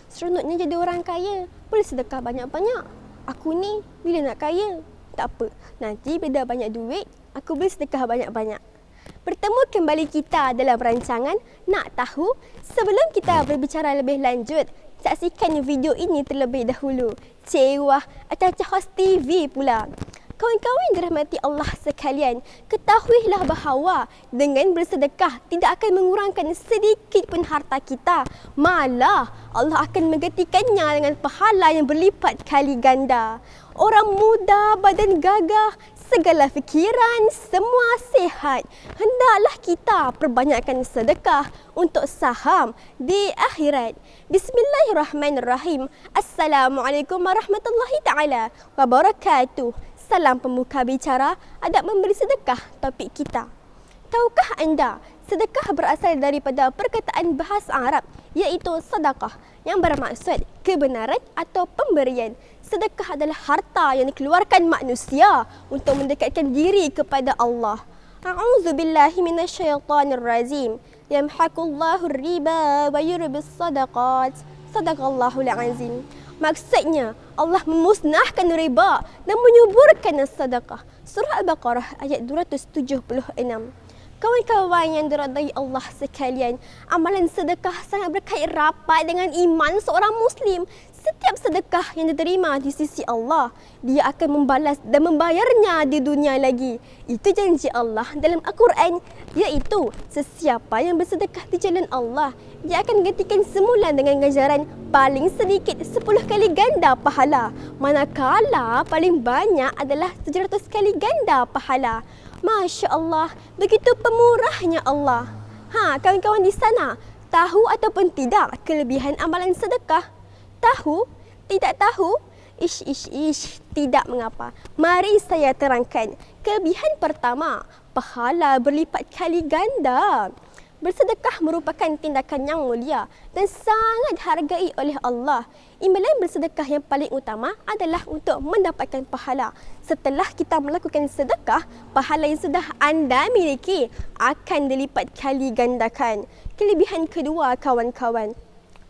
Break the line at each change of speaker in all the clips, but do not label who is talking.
Seronoknya jadi orang kaya. Boleh sedekah banyak-banyak. Aku ni bila nak kaya? Tak apa. Nanti bila dah banyak duit, aku boleh sedekah banyak-banyak. Bertemu kembali kita dalam rancangan Nak Tahu. Sebelum kita berbicara lebih lanjut, saksikan video ini terlebih dahulu. Cewah Acaca Host TV pula. Kawan-kawan yang dirahmati Allah sekalian, ketahuilah bahawa dengan bersedekah tidak akan mengurangkan sedikit pun harta kita. Malah Allah akan menggantikannya dengan pahala yang berlipat kali ganda. Orang muda, badan gagah, segala fikiran, semua sihat. Hendaklah kita perbanyakkan sedekah untuk saham di akhirat. Bismillahirrahmanirrahim. Assalamualaikum warahmatullahi taala wabarakatuh. Salam pembuka bicara, adab memberi sedekah topik kita. Tahukah anda, sedekah berasal daripada perkataan bahasa Arab iaitu sedekah yang bermaksud kebenaran atau pemberian. Sedekah adalah harta yang dikeluarkan manusia untuk mendekatkan diri kepada Allah. A'udzubillahi minasyaitonirrajim. Yamhaqullahu riba wa yurbis sadaqat. Sadaqallahul azim. Maksudnya, Allah memusnahkan riba dan menyuburkan sedekah. Surah Al-Baqarah ayat 276. Kawan-kawan yang diradai Allah sekalian, amalan sedekah sangat berkait rapat dengan iman seorang Muslim. Setiap sedekah yang diterima di sisi Allah, dia akan membalas dan membayarnya di dunia lagi. Itu janji Allah dalam Al-Quran, iaitu sesiapa yang bersedekah di jalan Allah, dia akan gantikan semula dengan ganjaran paling sedikit 10 kali ganda pahala. Manakala paling banyak adalah 700 kali ganda pahala. Masya Allah, begitu pemurahnya Allah. Kawan-kawan di sana, tahu ataupun tidak kelebihan amalan sedekah? Tahu? Tidak tahu? Ish, tidak mengapa. Mari saya terangkan. Kelebihan pertama, pahala berlipat kali ganda. Bersedekah merupakan tindakan yang mulia dan sangat hargai oleh Allah. Imbalan bersedekah yang paling utama adalah untuk mendapatkan pahala. Setelah kita melakukan sedekah, pahala yang sudah anda miliki akan dilipat kali gandakan. Kelebihan kedua, kawan-kawan,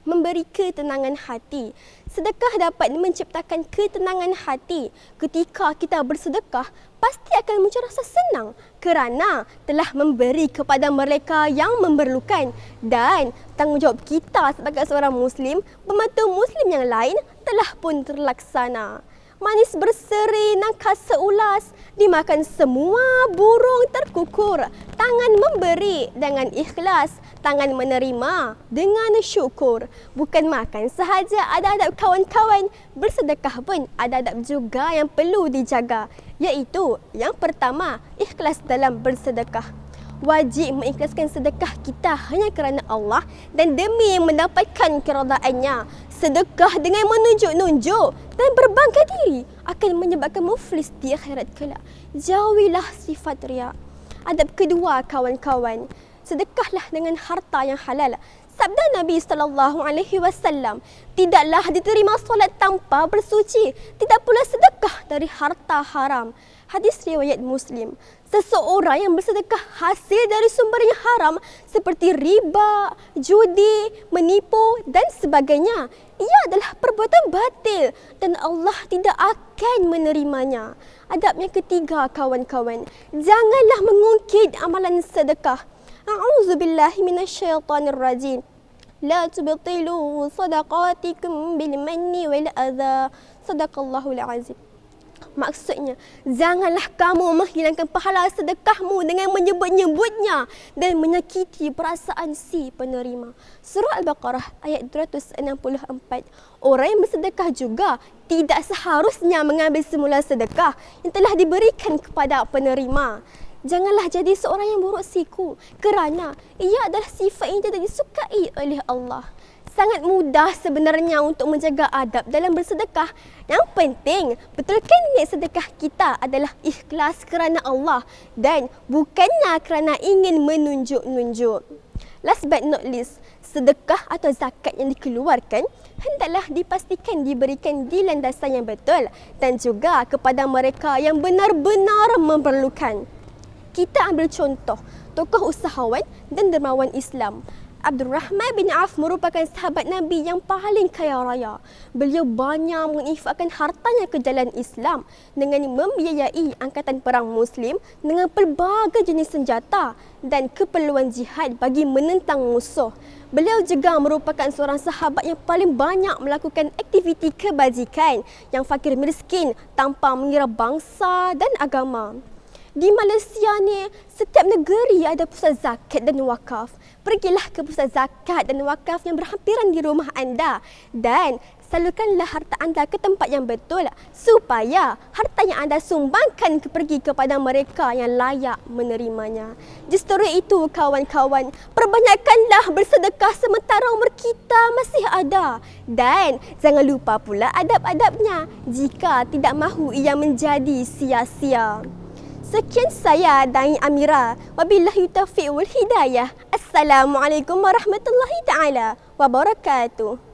memberi ketenangan hati. Sedekah dapat menciptakan ketenangan hati. Ketika kita bersedekah, pasti akan muncul rasa senang kerana telah memberi kepada mereka yang memerlukan. Dan tanggungjawab kita sebagai seorang Muslim, membantu Muslim yang lain telah pun terlaksana. Manis berseri, nangka seulas, dimakan semua burung terkukur. Tangan memberi dengan ikhlas, tangan menerima dengan syukur. Bukan makan sahaja ada adab, kawan-kawan. Bersedekah pun ada adab juga yang perlu dijaga. Iaitu yang pertama, ikhlas dalam bersedekah. Wajib mengikhlaskan sedekah kita hanya kerana Allah dan demi mendapatkan keredaannya. Sedekah dengan menunjuk-nunjuk dan berbangga diri akan menyebabkan muflis di akhirat kelak. Jauhilah sifat riak. Adab kedua, kawan-kawan, sedekahlah dengan harta yang halal. Sabda Nabi SAW, tidaklah diterima solat tanpa bersuci, tidak pula sedekah dari harta haram. Hadis riwayat Muslim. Seseorang yang bersedekah hasil dari sumber yang haram seperti riba, judi, menipu dan sebagainya, ia adalah perbuatan batil dan Allah tidak akan menerimanya. Adab yang ketiga, kawan-kawan, janganlah mengungkit amalan sedekah. A'udzubillahi minasyaitonirrajim. La tubtilu sadaqatikum bil manni wal adha. Sadaqallahul azim. Maksudnya, janganlah kamu menghilangkan pahala sedekahmu dengan menyebut-nyebutnya dan menyakiti perasaan si penerima. Surah Al-Baqarah ayat 264. Orang yang bersedekah juga tidak seharusnya mengambil semula sedekah yang telah diberikan kepada penerima. Janganlah jadi seorang yang buruk siku kerana ia adalah sifat yang tidak disukai oleh Allah. Sangat mudah sebenarnya untuk menjaga adab dalam bersedekah. Yang penting, betulkan niat sedekah kita adalah ikhlas kerana Allah dan bukannya kerana ingin menunjuk-nunjuk. Last but not least, sedekah atau zakat yang dikeluarkan hendaklah dipastikan diberikan di landasan yang betul dan juga kepada mereka yang benar-benar memerlukan. Kita ambil contoh tokoh usahawan dan dermawan Islam, Abdurrahman bin Auf merupakan sahabat Nabi yang paling kaya raya. Beliau banyak menginfakkan hartanya ke jalan Islam dengan membiayai angkatan perang Muslim dengan pelbagai jenis senjata dan keperluan jihad bagi menentang musuh. Beliau juga merupakan seorang sahabat yang paling banyak melakukan aktiviti kebajikan yang fakir miskin tanpa mengira bangsa dan agama. Di Malaysia ni, setiap negeri ada pusat zakat dan wakaf. Pergilah ke pusat zakat dan wakaf yang berhampiran di rumah anda dan salurkanlah harta anda ke tempat yang betul supaya harta yang anda sumbangkan pergi kepada mereka yang layak menerimanya. Justru itu kawan-kawan, perbanyakkanlah bersedekah sementara umur kita masih ada. Dan jangan lupa pula adab-adabnya jika tidak mahu ia menjadi sia-sia. Sekian saya Dai Amira. Wabillahi taufiq wal hidayah. Assalamualaikum warahmatullahi taala wabarakatuh.